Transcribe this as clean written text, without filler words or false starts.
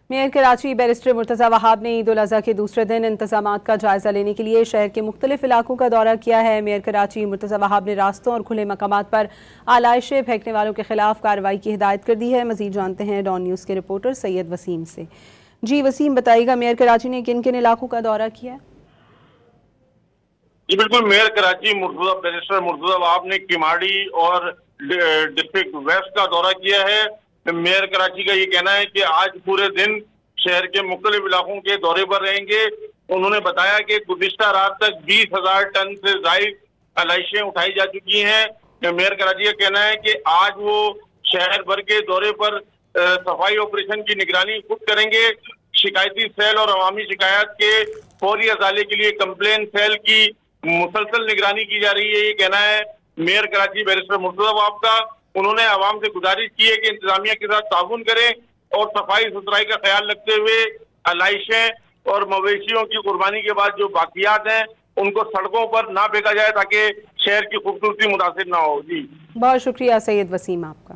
Mayor Karachi barrister Murtaza وہاب نے عید الاضحیٰ کے دوسرے دن انتظامات کا جائزہ لینے کے لیے شہر کے مختلف علاقوں کا دورہ کیا ہے۔ میئر کراچی مرتضی وہاب نے راستوں اور کھلے مقامات پر آلائشیں پھینکنے والوں کے خلاف کارروائی کی ہدایت کر دی ہے۔ مزید جانتے ہیں ڈان نیوز کے رپورٹر سید وسیم سے۔ جی وسیم، بتائیے گا میئر کراچی نے کن کن علاقوں کا دورہ کیا ہے؟ جی بالکل، میئر کراچی بیرسٹر مرتضی وہاب نے کماڑی اور ڈسٹرکٹ ویسٹ کا دورہ کیا ہے۔ میئر کراچی کا یہ کہنا ہے کہ آج پورے دن شہر کے مختلف علاقوں کے دورے پر رہیں گے۔ انہوں نے بتایا کہ گزشتہ رات تک 20,000 ٹن سے زائد آلائشیں اٹھائی جا چکی ہیں۔ میئر کراچی کا کہنا ہے کہ آج وہ شہر بھر کے دورے پر صفائی آپریشن کی نگرانی خود کریں گے۔ شکایتی سیل اور عوامی شکایات کے فوری ازالے کے لیے کمپلین سیل کی مسلسل نگرانی کی جا رہی ہے، یہ کہنا ہے میئر کراچی بیرسٹر مرتضی وہاب کا۔ انہوں نے عوام سے گزارش کی ہے کہ انتظامیہ کے ساتھ تعاون کریں اور صفائی ستھرائی کا خیال رکھتے ہوئے آلائشیں اور مویشیوں کی قربانی کے بعد جو باقیات ہیں ان کو سڑکوں پر نہ پھینکا جائے تاکہ شہر کی خوبصورتی متاثر نہ ہو۔ جی بہت شکریہ سید وسیم آپ کا۔